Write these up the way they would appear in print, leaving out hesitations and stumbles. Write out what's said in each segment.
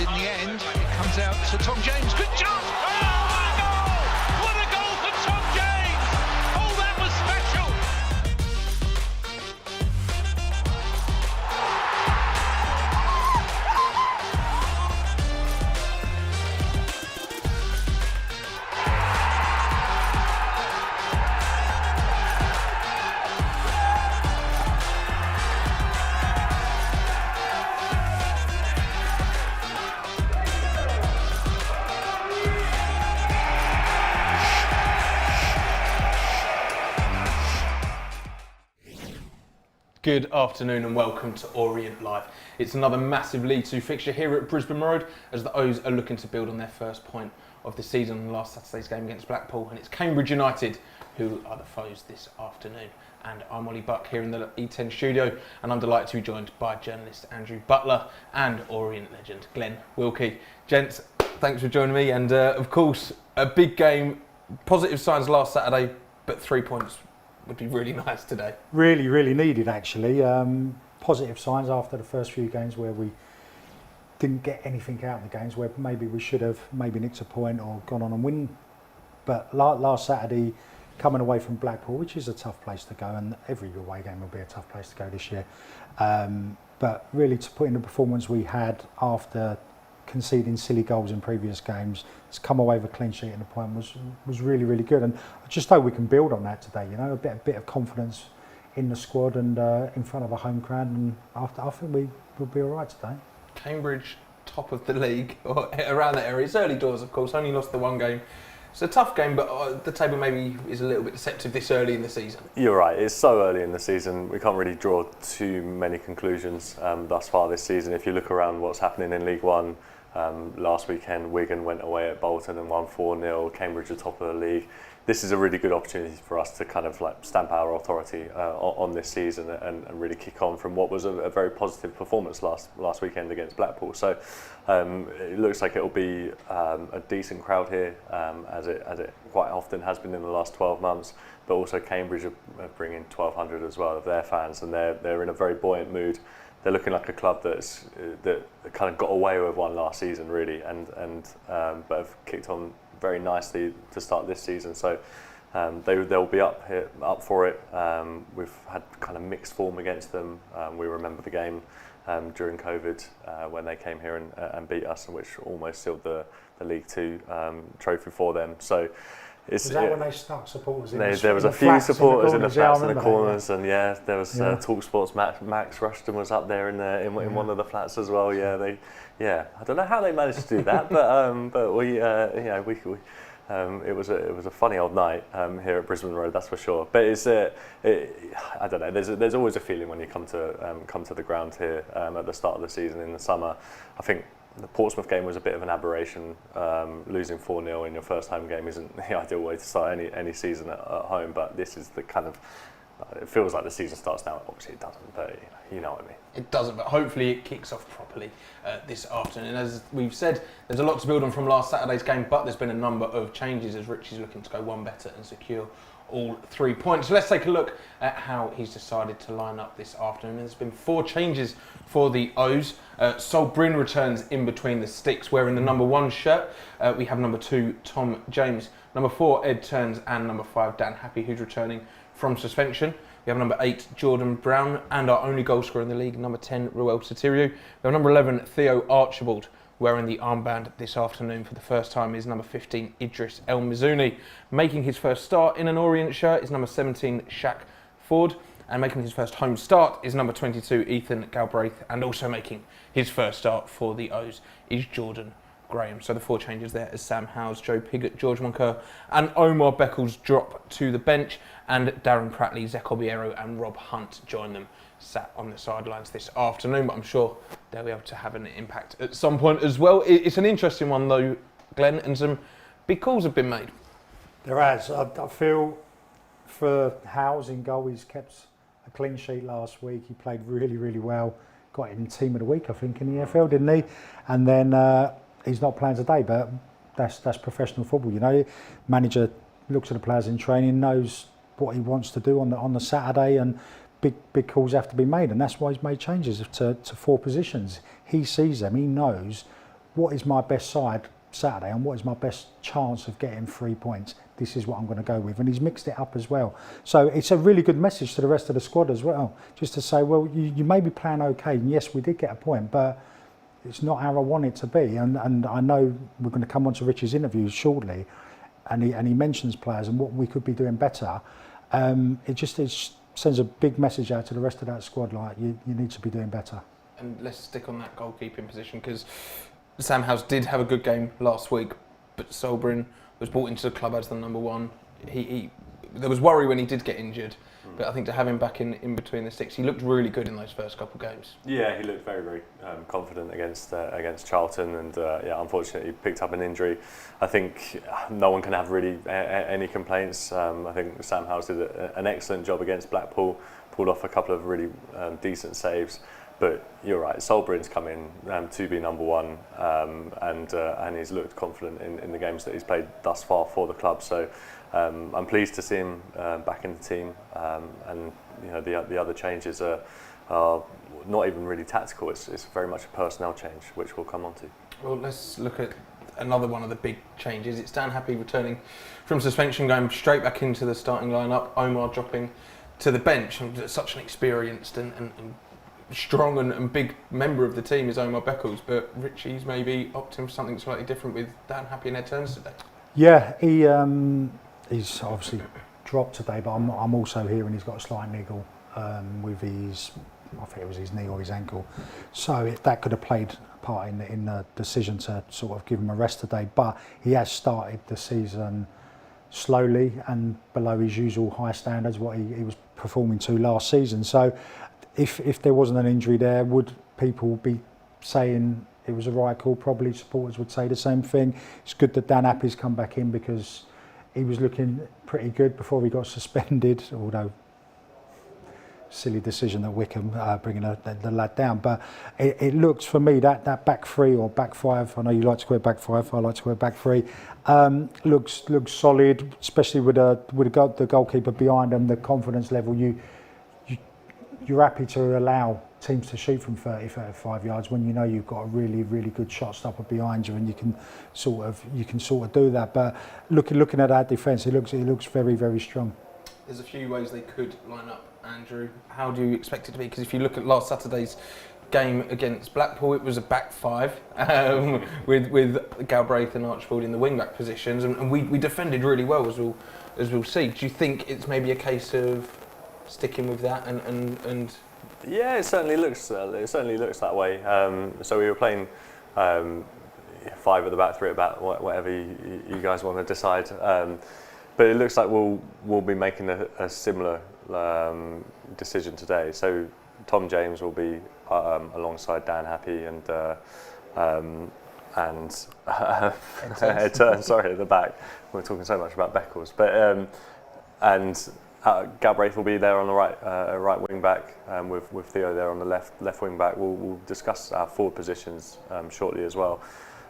in the end. It comes out to Tom James. Good shot! Oh, my goal! What a goal for Tom James! Oh, that was special! Good afternoon and welcome to Orient Live. It's another massive League 2 fixture here at Brisbane Road as the O's are looking to build on their first point of the season on last Saturday's game against Blackpool, and it's Cambridge United who are the foes this afternoon. And I'm Ollie Buck here in the E10 studio, and I'm delighted to be joined by journalist Andrew Butler and Orient legend Glen Wilkie. Gents, thanks for joining me, and of course a big game, positive signs last Saturday, but 3 points would be really nice today. Really needed actually. Positive signs after the first few games where we didn't get anything out of the games, where maybe we should have maybe nicked a point or gone on and win. But last Saturday, coming away from Blackpool, which is a tough place to go, and every away game will be a tough place to go this year. But really to put in the performance we had after conceding silly goals in previous games, to come away with a clean sheet and a point was really good, and I just hope we can build on that today. You know, a bit of confidence in the squad and in front of a home crowd, and I think we will be all right today. Cambridge top of the league or around that area. It's early doors, of course. Only lost the one game. It's a tough game, but the table maybe is a little bit deceptive this early in the season. You're right, it's so early in the season, we can't really draw too many conclusions thus far this season. If you look around what's happening in League One, last weekend Wigan went away at Bolton and won 4-0, Cambridge are top of the league. This is a really good opportunity for us to kind of like stamp our authority on this season and really kick on from what was a very positive performance last weekend against Blackpool. So it looks like it will be a decent crowd here, as it quite often has been in the last 12 months. But also Cambridge are bringing 1,200 as well of their fans, and they're in a very buoyant mood. They're looking like a club that kind of got away with one last season, really, but have kicked on very nicely to start this season. So they'll be up for it. We've had kind of mixed form against them. We remember the game during COVID when they came here and beat us, which almost sealed the League Two trophy for them. So. Was that when they stuck supporters in there was a few supporters in the flats in the corners, and there was TalkSport's Max Rushton was up there in one of the flats as well. I don't know how they managed to do that, but we it was a funny old night here at Brisbane Road, that's for sure. But I don't know. There's always a feeling when you come to the ground here at the start of the season in the summer. I think the Portsmouth game was a bit of an aberration. Losing 4-0 in your first home game isn't the ideal way to start any season at home, but this is the kind of, it feels like the season starts now. Obviously it doesn't, but you know what I mean. It doesn't, but hopefully it kicks off properly this afternoon. And as we've said, there's a lot to build on from last Saturday's game, but there's been a number of changes as Richie's looking to go one better and secure all 3 points. So let's take a look at how he's decided to line up this afternoon. There's been 4 changes for the O's. Sol Bryn returns in between the sticks wearing the number 1 shirt. We have number 2 Tom James, number 4 Ed Turns, and number 5 Dan Happy, who's returning from suspension. We have number 8 Jordan Brown, and our only goal scorer in the league, number 10 Ruel Sotirio. We have number 11 Theo Archibald. Wearing the armband this afternoon for the first time is number 15 Idris El Mizouni. Making his first start in an Orient shirt is number 17 Shaq Ford, and making his first home start is number 22 Ethan Galbraith, and also making his first start for the O's is Jordan Graham. So the 4 changes there as Sam Howes, Joe Piggott, George Moncur and Omar Beckles drop to the bench, and Darren Prattley, Zach Obiero and Rob Hunt join them sat on the sidelines this afternoon, but I'm sure they'll be able to have an impact at some point as well. It's an interesting one though, Glenn, and some big calls have been made. There has. I feel for Howes in goal, he's kept a clean sheet last week. He played really well. Got him team of the week, I think, in the EFL, didn't he? And then he's not playing today, but that's professional football. You know, manager looks at the players in training, knows what he wants to do on the Saturday, and big calls have to be made, and that's why he's made changes to 4 positions. He sees them, he knows what is my best side Saturday and what is my best chance of getting 3 points? This is what I'm going to go with. And he's mixed it up as well. So it's a really good message to the rest of the squad as well, just to say, well, you may be playing okay, and yes, we did get a point, but it's not how I want it to be. And I know we're going to come on to Richie's interview shortly, and he mentions players and what we could be doing better. It sends a big message out to the rest of that squad, like you need to be doing better. And let's stick on that goalkeeping position, because Sam Howes did have a good game last week, but Solbrin was brought into the club as the number one. There was worry when he did get injured, but I think to have him back in between the sticks, he looked really good in those first couple of games. Yeah, he looked very, very confident against Charlton, and unfortunately picked up an injury. I think no one can have really any complaints. I think Sam Howes did an excellent job against Blackpool, pulled off a couple of really decent saves. But you're right, Solbrin's come in to be number one, and he's looked confident in the games that he's played thus far for the club. So I'm pleased to see him back in the team, and the other changes are not even really tactical. It's very much a personnel change, which we'll come on to. Well, let's look at another one of the big changes. It's Dan Happy returning from suspension, going straight back into the starting lineup. Omar dropping to the bench. Such an experienced and strong and big member of the team is Omar Beckles, but Richie's maybe opting for something slightly different with Dan Happy and Ed Turns today. Yeah, he's obviously dropped today, but I'm also hearing he's got a slight niggle with his, I think it was his knee or his ankle, so that could have played a part in the decision to sort of give him a rest today. But he has started the season slowly and below his usual high standards, what he was performing to last season. So if there wasn't an injury there, would people be saying it was a right call? Probably supporters would say the same thing. It's good that Dan Happy's come back in, because he was looking pretty good before he got suspended, although silly decision at Wickham bringing the lad down. But it looks for me that back three or back five, I know you like to call it back five, I like to call it back three, looks solid, especially with the goalkeeper behind them, the confidence level. You're happy to allow teams to shoot from 30, 35 yards when you know you've got a really, really good shot stopper behind you, and you can sort of do that. But looking at that defence, it looks very, very strong. There's a few ways they could line up, Andrew. How do you expect it to be? Because if you look at last Saturday's game against Blackpool, it was a back five with Galbraith and Archibald in the wing back positions, and we defended really well, as we'll see. Do you think it's maybe a case of sticking with that and yeah, it certainly looks that way. So we were playing 5 at the back, 3 at the back, whatever you guys want to decide. But it looks like we'll be making a similar decision today. So Tom James will be alongside Dan Happy and Ed Turns, sorry, at the back. We're talking so much about Beckles, but and Galbraith will be there on the right wing back, with Theo there on the left wing back. We'll discuss our forward positions shortly as well.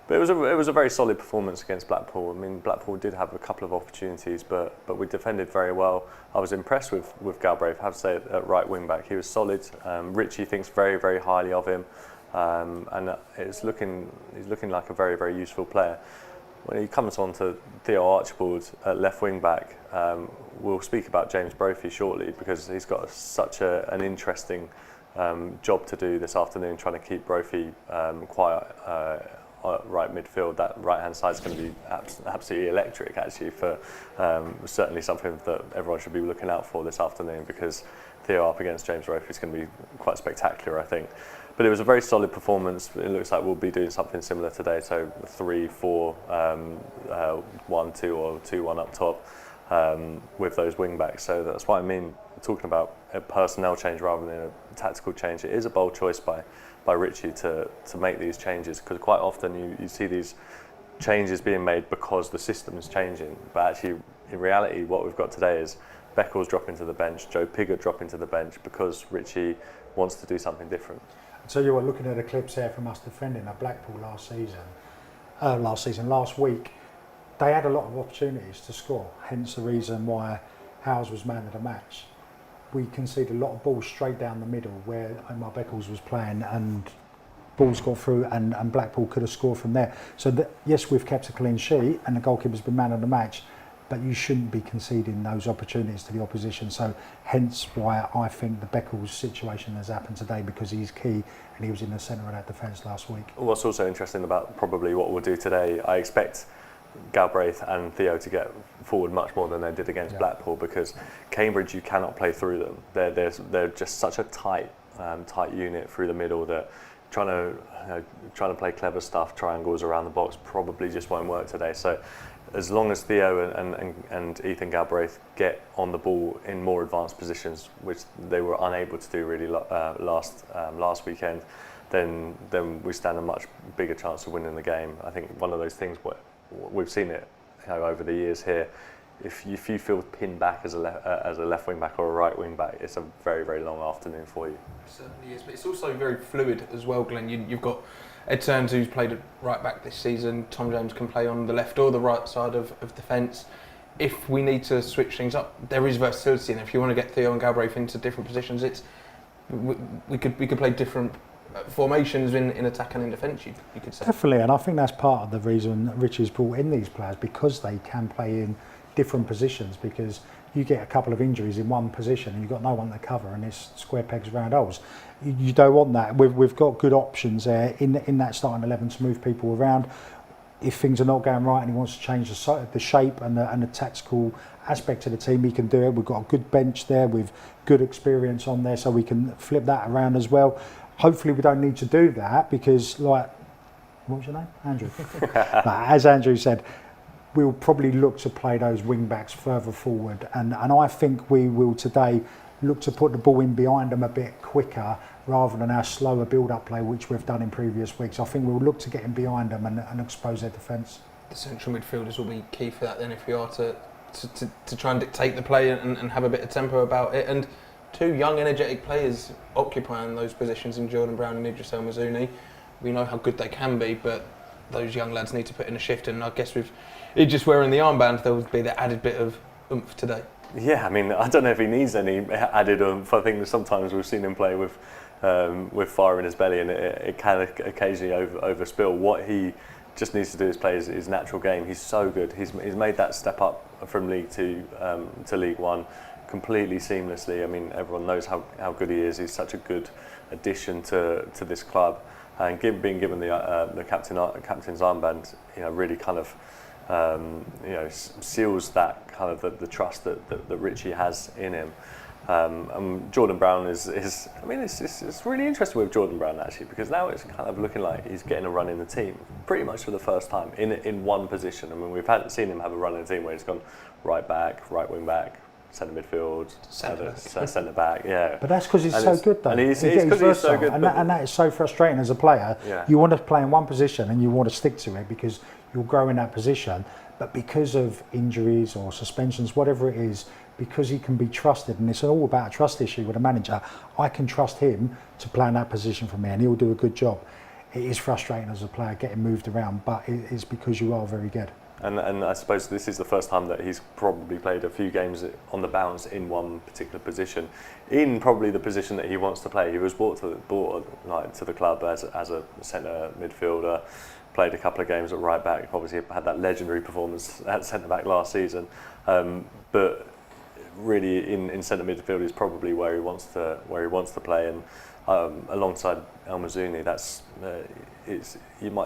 But it was a very solid performance against Blackpool. I mean, Blackpool did have a couple of opportunities, but we defended very well. I was impressed with Galbraith. I have to say, at right wing back, he was solid. Richie thinks very, very highly of him, and he's looking like a very, very useful player. When he comes on to Theo Archibald at left wing back, we'll speak about James Brophy shortly, because he's got such an interesting job to do this afternoon, trying to keep Brophy quiet right midfield. That right hand side is going to be absolutely electric, actually, for certainly something that everyone should be looking out for this afternoon, because Theo up against James Brophy is going to be quite spectacular, I think. But it was a very solid performance. It looks like we'll be doing something similar today, so 3-4, 1-2 or 2-1 up top with those wing backs. So that's what I mean, talking about a personnel change rather than a tactical change. It is a bold choice by Richie to make these changes, because quite often you see these changes being made because the system is changing. But actually, in reality, what we've got today is Beckles dropping to the bench, Joe Pigott dropping to the bench, because Richie wants to do something different. So you were looking at the clips here from us defending at Blackpool last week. They had a lot of opportunities to score, hence the reason why Howes was man of the match. We conceded a lot of balls straight down the middle where Omar Beckles was playing, and balls got through and Blackpool could have scored from there. So yes, we've kept a clean sheet and the goalkeeper's been man of the match, but you shouldn't be conceding those opportunities to the opposition. So hence why I think the Beckles situation has happened today, because he's key and he was in the centre of that defence last week. What's also interesting about probably what we'll do today, I expect Galbraith and Theo to get forward much more than they did against Blackpool, because Cambridge, you cannot play through them. They're just such a tight unit through the middle that trying to play clever stuff, triangles around the box, probably just won't work today. So as long as Theo and Ethan Galbraith get on the ball in more advanced positions, which they were unable to do really last weekend, then we stand a much bigger chance of winning the game. I think one of those things where we've seen it over the years here. If you feel pinned back as a left wing back or a right wing back, it's a very, very long afternoon for you. It certainly is, but it's also very fluid as well, Glenn. You've got Ed Turns, who's played at right back this season. Tom James can play on the left or the right side of defence. If we need to switch things up, there is versatility, and if you want to get Theo and Galbraith into different positions, we could play different formations in attack and in defence, you could say. Definitely, and I think that's part of the reason Richie's brought in these players, because they can play in different positions, because you get a couple of injuries in one position and you've got no one to cover, and it's square pegs round holes. You don't want that. We've got good options there in that starting 11 to move people around. If things are not going right and he wants to change the shape and the tactical aspect of the team, he can do it. We've got a good bench there with good experience on there, so we can flip that around as well. Hopefully we don't need to do that, because what was your name? Andrew. As Andrew said, we'll probably look to play those wing backs further forward, and I think we will today look to put the ball in behind them a bit quicker rather than our slower build-up play, which we've done in previous weeks. I think we'll look to get in behind them and expose their defence. The central midfielders will be key for that then, if we are to try and dictate the play and have a bit of tempo about it. And two young, energetic players occupying those positions in Jordan Brown and Idris El Mazouni. We know how good they can be, but those young lads need to put in a shift, and I guess with Idris wearing the armband, there will be the added bit of oomph today. Yeah, I mean, I don't know if he needs any added oomph. I think sometimes we've seen him play with fire in his belly, and it can occasionally overspill. What he just needs to do is play his natural game. He's so good. He's made that step up from League 2 to League 1 completely seamlessly. I mean, everyone knows how good he is. He's such a good addition to this club, and being given the captain's armband, really kind of seals that kind of the trust that Richie has in him. Jordan Brown is I mean, it's really interesting with Jordan Brown actually, because now it's kind of looking like he's getting a run in the team pretty much for the first time in one position. I mean, we've seen him have a run in the team where he's gone right back, right wing back, centre midfield, centre back. Yeah, but that's because he's so good though. And he's so good, and that is so frustrating as a player. Yeah. You want to play in one position and you want to stick to it because you'll grow in that position, but because of injuries or suspensions, whatever it is, because he can be trusted, and it's all about a trust issue with a manager, I can trust him to play in that position for me and he'll do a good job. It is frustrating as a player getting moved around, but it is because you are very good. And I suppose this is the first time that he's probably played a few games on the bounce in one particular position, in probably the position that he wants to play. He was brought to the club as a centre midfielder, played a couple of games at right back, obviously had that legendary performance at centre back last season, but really in centre midfield is probably where he wants to play, and alongside El Mazouni, that's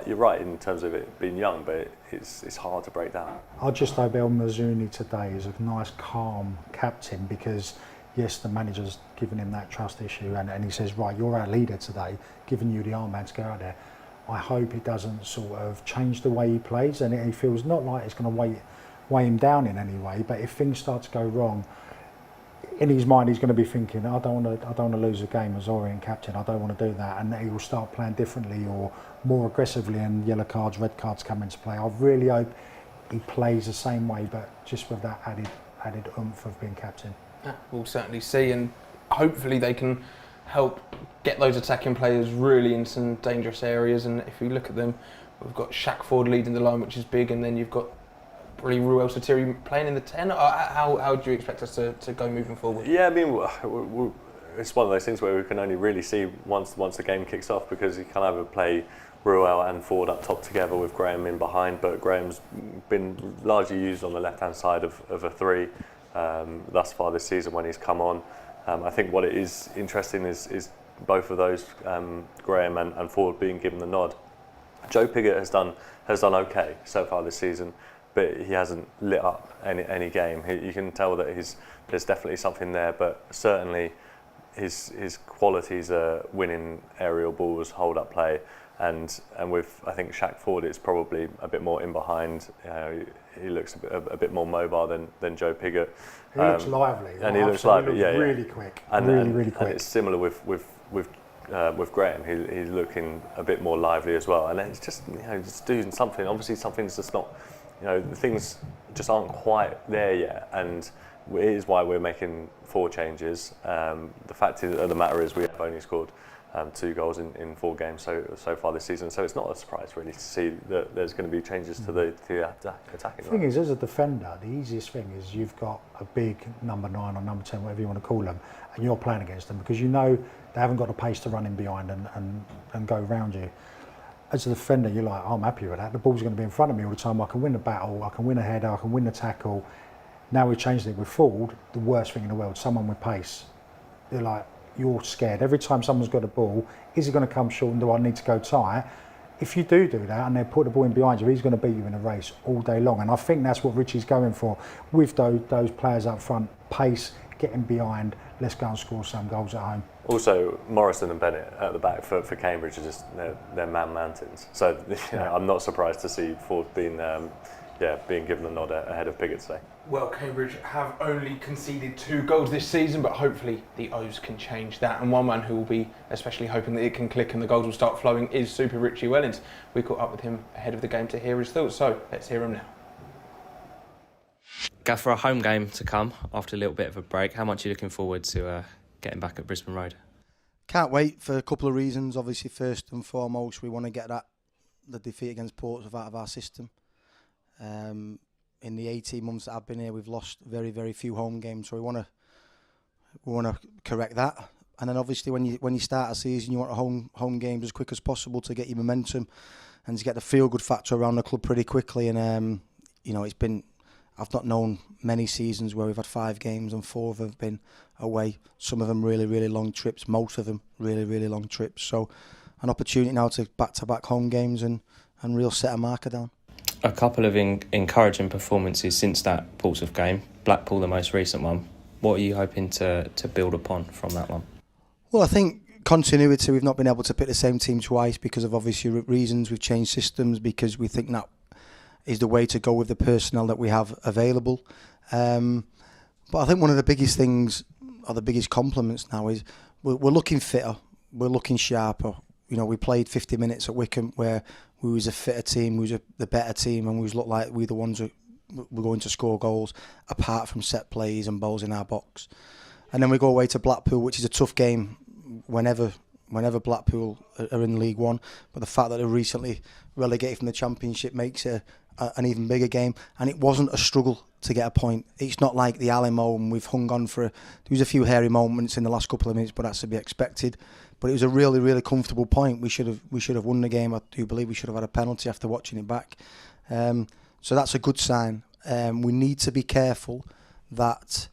you're right in terms of it being young, but it's hard to break down. I just hope El Mazouni today is a nice, calm captain, because yes, the manager's given him that trust issue, and he says, right, you're our leader today, giving you the armband to go out there. I hope he doesn't sort of change the way he plays, and he feels not like it's going to weigh him down in any way. But if things start to go wrong, in his mind he's going to be thinking, I don't want to lose a game as Orient captain. I don't want to do that, and he will start playing differently or more aggressively, and yellow cards, red cards come into play. I really hope he plays the same way, but just with that added oomph of being captain. Yeah, we'll certainly see, and hopefully they can help get those attacking players really in some dangerous areas. And if we look at them, we've got Shaq Ford leading the line, which is big, and then you've got really Ruel Satiri playing in the 10. How do you expect us to go moving forward? Yeah, I mean, it's one of those things where we can only really see once the game kicks off, because you can either play Ruel and Ford up top together with Graham in behind, but Graham's been largely used on the left-hand side of a three thus far this season when he's come on. I think what it is interesting is both of those, Graham and Ford, being given the nod. Joe Pigott has done okay so far this season, but he hasn't lit up any game. You can tell that there's definitely something there, but certainly his qualities are winning aerial balls, hold up play, and with, I think, Shaq Ford, it's probably a bit more in behind. He looks a bit more mobile than Joe Pigott. He looks lively, and he looks lively. He looks really quick, and really quick. And it's similar with Graham. He's looking a bit more lively as well. And it's just just doing something. Obviously, something's just not. Things just aren't quite there yet, and it is why we're making 4 changes. The fact of the matter is we have only scored 2 goals in 4 games so far this season, so it's not a surprise really to see that there's going to be changes to the attacking. The thing is, as a defender, the easiest thing is you've got a big number 9 or number 10, whatever you want to call them, and you're playing against them because they haven't got the pace to run in behind and go round you. As a defender, you're like, I'm happy with that. The ball's going to be in front of me all the time. I can win the battle, I can win a header, I can win the tackle. Now we've changed it with Ford, the worst thing in the world, someone with pace. You're like, you're scared. Every time someone's got a ball, is he going to come short and do I need to go tight? If you do that and they put the ball in behind you, he's going to beat you in a race all day long. And I think that's what Richie's going for with those players up front, pace, getting behind, let's go and score some goals at home. Also, Morrison and Bennett at the back for Cambridge are just they're man mountains. So I'm not surprised to see Ford being given the nod ahead of Pigott today. Well, Cambridge have only conceded 2 goals this season, but hopefully the O's can change that. And one man who will be especially hoping that it can click and the goals will start flowing is Super Richie Wellens. We caught up with him ahead of the game to hear his thoughts, so let's hear him now. Gav, for a home game to come after a little bit of a break, how much are you looking forward to getting back at Brisbane Road? Can't wait for a couple of reasons. Obviously, first and foremost, we want to get the defeat against Portsmouth out of our system. In the 18 months that I've been here, we've lost very, very few home games, so we want to correct that. And then obviously, when you start a season, you want a home games as quick as possible to get your momentum and to get the feel good factor around the club pretty quickly. And I've not known many seasons where we've had 5 games and 4 of them have been away. Some of them really, really long trips. Most of them really, really long trips. So an opportunity now to back-to-back home games and real set a marker down. A couple of encouraging performances since that Portsmouth game. Blackpool, the most recent one. What are you hoping to build upon from that one? Well, I think continuity. We've not been able to pick the same team twice because of obvious reasons. We've changed systems because we think that is the way to go with the personnel that we have available. But I think one of the biggest things, or the biggest compliments now, is we're looking fitter, we're looking sharper. We played 50 minutes at Wycombe where we was a fitter team, we was the better team, and we looked like we the ones that were going to score goals apart from set plays and balls in our box. And then we go away to Blackpool, which is a tough game whenever Blackpool are in League One. But the fact that they're recently relegated from the Championship makes it an even bigger game. And it wasn't a struggle to get a point. It's not like the Alamo, and we've hung on for... There was a few hairy moments in the last couple of minutes, but that's to be expected. But it was a really, really comfortable point. We should have won the game. I do believe we should have had a penalty after watching it back. So that's a good sign. We need to be careful that,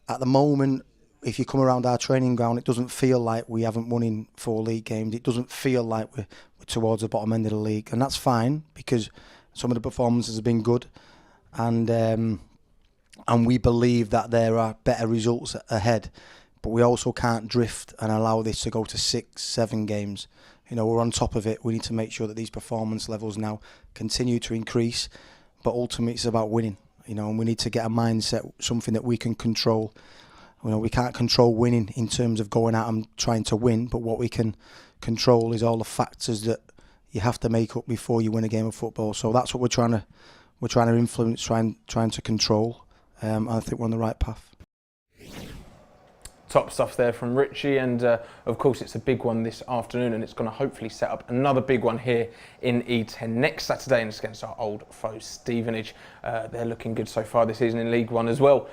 at the moment, if you come around our training ground, it doesn't feel like we haven't won in 4 league games. It doesn't feel like we're towards the bottom end of the league. And that's fine because some of the performances have been good. And we believe that there are better results ahead. But we also can't drift and allow this to go to 6, 7 games. We're on top of it. We need to make sure that these performance levels now continue to increase. But ultimately, it's about winning. And we need to get a mindset, something that we can control. We can't control winning in terms of going out and trying to win. But what we can control is all the factors that you have to make up before you win a game of football. So that's what we're trying to influence, trying to control. I think we're on the right path. Top stuff there from Richie, and of course it's a big one this afternoon, and it's going to hopefully set up another big one here in E10 next Saturday, and it's against our old foe Stevenage. They're looking good so far this season in League One as well.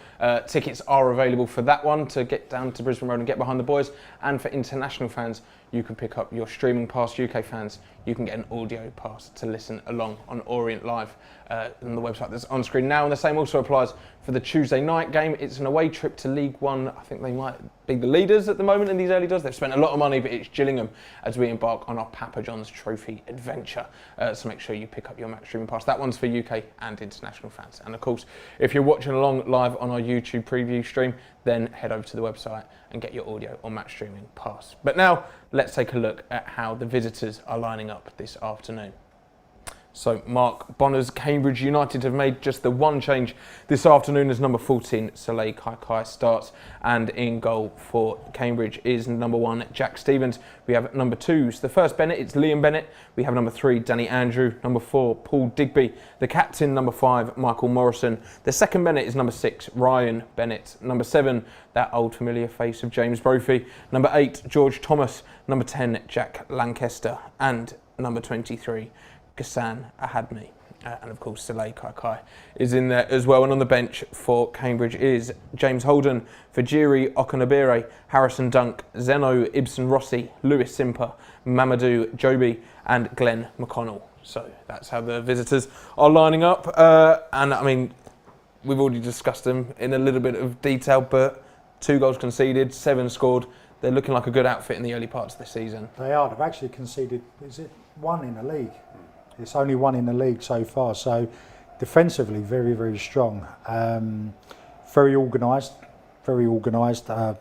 Tickets are available for that one to get down to Brisbane Road and get behind the boys, and for international fans you can pick up your streaming pass. UK fans, you can get an audio pass to listen along on Orient Live on the website that's on screen now, and the same also applies for the Tuesday night game. It's an away trip to League One. I think they might be the leaders at the moment in these early doors. They've spent a lot of money, but it's Gillingham as we embark on our Papa John's Trophy adventure. So make sure you pick up your match streaming pass. That one's for UK and international fans. And of course, if you're watching along live on our YouTube preview stream, then head over to the website and get your audio or match streaming pass. But now, let's take a look at how the visitors are lining up this afternoon. So Mark Bonner's Cambridge United have made just the one change this afternoon as number 14 Soleil Kai starts, and in goal for Cambridge is number 1 Jack Stevens. We have number 2's the first Bennett, it's Liam Bennett. We have number 3 Danny Andrew, number 4 Paul Digby, the captain number 5 Michael Morrison. The second Bennett is number 6 Ryan Bennett, number 7 that old familiar face of James Brophy, number 8 George Thomas, number 10 Jack Lancaster, and number 23 Ghassan Ahadmi. And of course Soleil Kai is in there as well, and on the bench for Cambridge is James Holden, Fajiri Okanabere, Harrison Dunk, Zeno Ibsen Rossi, Lewis Simper, Mamadou Joby and Glen McConnell. So that's how the visitors are lining up, and I mean we've already discussed them in a little bit of detail, but 2 goals conceded, 7 scored. They're looking like a good outfit in the early parts of the season. They are. They've actually conceded, is it 1 in the league? It's only 1 in the league so far, so defensively very, very strong. Very organised, top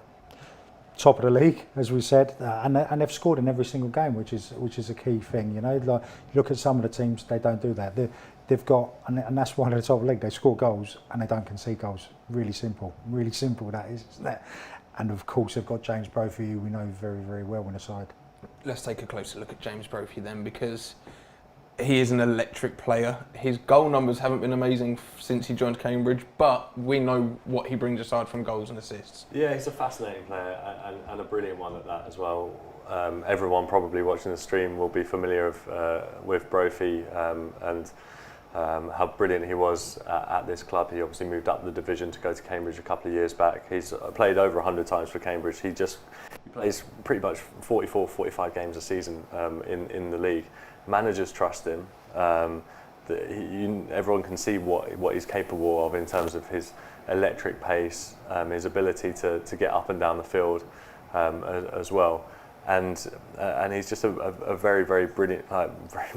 of the league, as we said, and they've scored in every single game, which is a key thing. You know, like, you look at some of the teams, they don't do that. They've got, and that's why they're top of the league. They score goals and they don't concede goals. Really simple that is, isn't it? And of course, they've got James Brophy, who we know very, very well in the side. Let's take a closer look at James Brophy then, because he is an electric player. His goal numbers haven't been amazing since he joined Cambridge, but we know what he brings aside from goals and assists. Yeah, he's a fascinating player and a brilliant one at that as well. Everyone probably watching the stream will be familiar with Brophy and how brilliant he was at this club. He obviously moved up the division to go to Cambridge a couple of years back. He's played over 100 times for Cambridge. He plays pretty much 44, 45 games a season in the league. Managers trust him. Everyone can see what he's capable of in terms of his electric pace, his ability to get up and down the field as well. And he's just a very, very brilliant,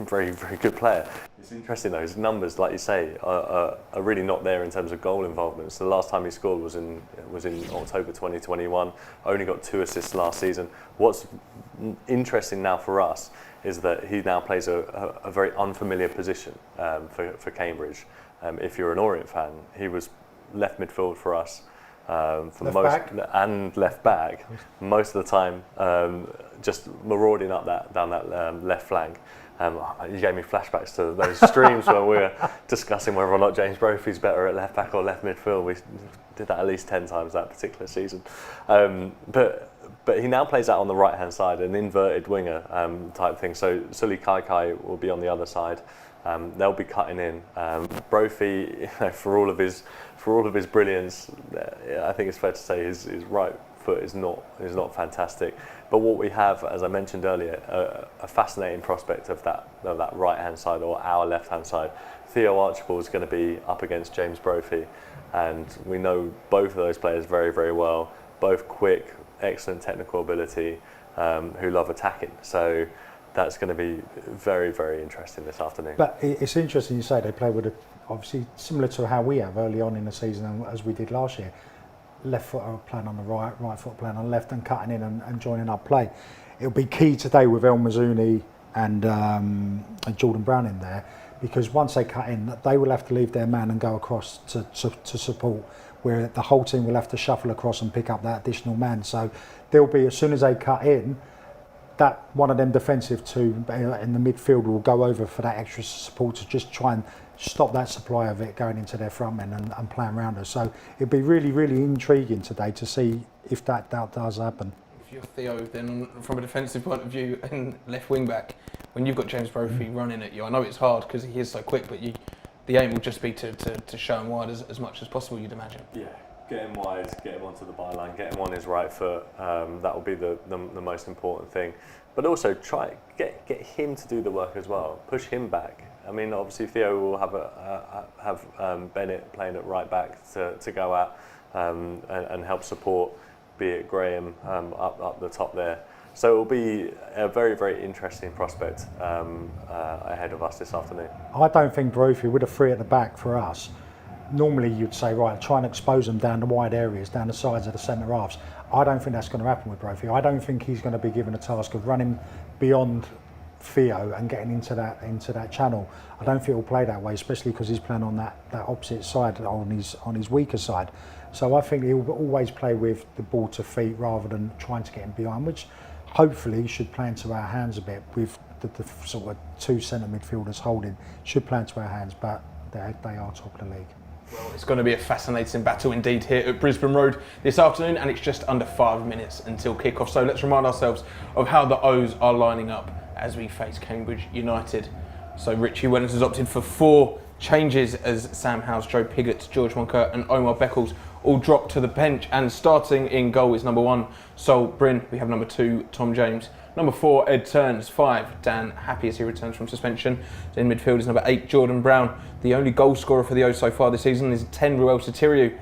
very, very good player. It's interesting though, his numbers, like you say, are really not there in terms of goal involvement. So the last time he scored was in October 2021. Only got 2 assists last season. What's interesting now for us is that he now plays a very unfamiliar position for Cambridge. If you're an Orient fan, he was left midfield for us. Left back most of the time, just marauding up down that left flank. You gave me flashbacks to those streams when we were discussing whether or not James Brophy's better at left back or left midfield. We did that at least 10 times that particular season. But he now plays out on the right hand side, an inverted winger type thing. So Soleil Kai will be on the other side. They'll be cutting in. Brophy, for all of his brilliance, I think it's fair to say his right foot is not fantastic. But what we have, as I mentioned earlier, a fascinating prospect of that right hand side or our left hand side. Theo Archibald is going to be up against James Brophy, and we know both of those players very, very well. Both quick, excellent technical ability, who love attacking. So that's going to be very, very interesting this afternoon. But it's interesting you say they play with obviously similar to how we have early on in the season as we did last year. Left foot playing on the right foot playing on the left, and cutting in and joining our play. It'll be key today with El Mazzuni and Jordan Brown in there, because once they cut in, they will have to leave their man and go across to support, where the whole team will have to shuffle across and pick up that additional man. So there'll be, as soon as they cut in, that one of them defensive two in the midfield will go over for that extra support to just try and stop that supply of it going into their front men and playing around us. So it'd be really, really intriguing today to see if that does happen. If you're Theo, then from a defensive point of view and left wing back, when you've got James Brophy running at you, I know it's hard because he is so quick, but the aim will just be to show him wide as much as possible, you'd imagine. Yeah, get him wide, get him onto the byline, get him on his right foot. That will be the most important thing. But also try get him to do the work as well. Push him back. I mean, obviously Theo will have Bennett playing at right back to go at and help support, be it Graham up the top there. So it will be a very, very interesting prospect ahead of us this afternoon. I don't think Brophy, with a three at the back for us, normally you'd say, right, try and expose them down the wide areas, down the sides of the centre halves. I don't think that's going to happen with Brophy. I don't think he's going to be given a task of running beyond Theo and getting into that channel. I don't think he'll play that way, especially because he's playing on that opposite side, on his weaker side. So I think he'll always play with the ball to feet rather than trying to get him behind, which hopefully should play into our hands a bit with the sort of two centre midfielders holding. Should play into our hands, but they are top of the league. Well, it's going to be a fascinating battle indeed here at Brisbane Road this afternoon, and it's just under 5 minutes until kick-off. So let's remind ourselves of how the O's are lining up as we face Cambridge United. So Richie Wellens has opted for 4 changes as Sam Howes, Joe Pigott, George Moncur and Omar Beckles all drop to the bench, and starting in goal is number 1, Sol Bryn. We have number 2, Tom James. Number 4, Ed Turns. 5, Dan Happy as he returns from suspension. In midfield is number 8, Jordan Brown. The only goal scorer for the O's so far this season is 10, Ruel Sotiriou.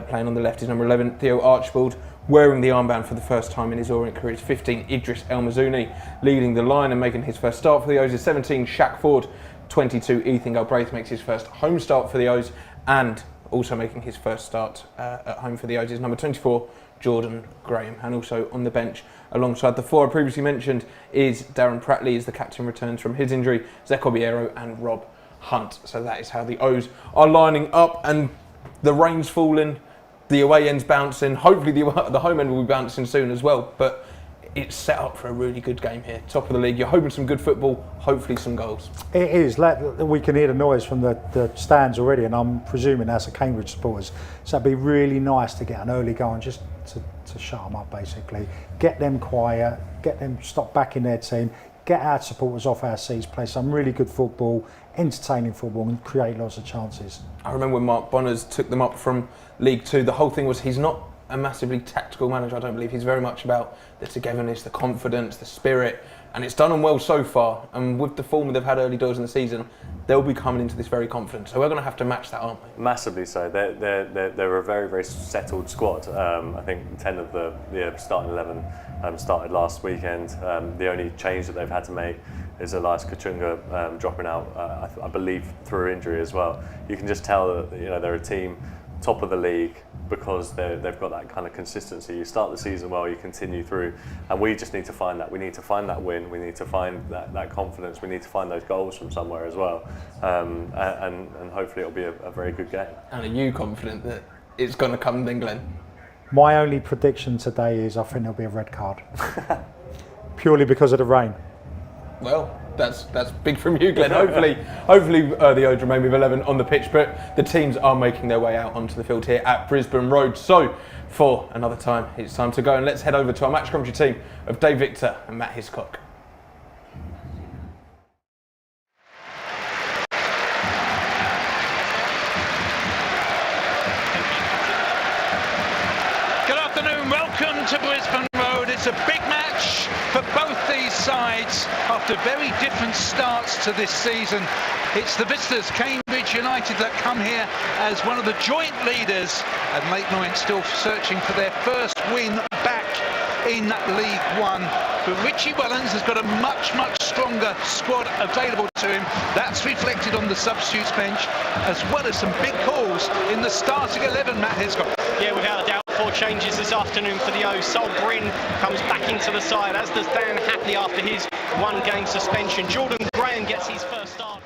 Playing on the left is number 11, Theo Archibald. Wearing the armband for the first time in his Orient career is 15, Idris El Mazouni. Leading the line and making his first start for the O's is 17, Shaq Ford. 22, Ethan Galbraith makes his first home start for the O's, and also making his first start at home for the O's is number 24, Jordan Graham. And also on the bench alongside the 4 I previously mentioned is Darren Prattley as the captain returns from his injury, Zach Obiero and Rob Hunt. So that is how the O's are lining up, and the rain's falling, the away end's bouncing, hopefully the home end will be bouncing soon as well, but it's set up for a really good game here. Top of the league, you're hoping some good football, hopefully some goals. It is. We can hear the noise from the stands already, and I'm presuming that's the Cambridge supporters. So it'd be really nice to get an early goal and just to shut them up, basically. Get them quiet, get them stop backing their team, get our supporters off our seats, play some really good football, entertaining football and create lots of chances. I remember when Mark Bonners took them up from League 2, the whole thing was he's not a massively tactical manager, I don't believe. He's very much about the togetherness, the confidence, the spirit, and it's done them well so far. And with the form they've had early doors in the season, they'll be coming into this very confident. So we're going to have to match that, aren't we? Massively so. They're a very, very settled squad. I think 10 of the starting 11 started last weekend. The only change that they've had to make is Elias Kachunga dropping out, I believe through injury as well. You can just tell that they're a team top of the league because they've got that kind of consistency. You start the season well, you continue through, and we just need to find that. We need to find that win. We need to find that confidence. We need to find those goals from somewhere as well, and hopefully it'll be a very good game. And are you confident that it's going to come then, Glen? My only prediction today is I think there'll be a red card, purely because of the rain. Well, that's big from you, Glen. Hopefully the O's remain with 11 on the pitch, but the teams are making their way out onto the field here at Brisbane Road. So, for another time, it's time to go, and let's head over to our match commentary team of Dave Victor and Matt Hiscock. Good afternoon, welcome to Brisbane Road. It's a big match for both these sides after very different starts to this season. It's the visitors, Cambridge United, that come here as one of the joint leaders, and Leyton Orient still searching for their first win back in League One. But Richie Wellens has got a much stronger squad available to him. That's reflected on the substitutes bench, as well as some big calls in the starting 11, Matt Hiscock. Yeah, without a doubt, 4 changes this afternoon for the O's. Sol Bryn comes back into the side, as does Dan Happy after his 1-game suspension. Jordan Graham gets his first start.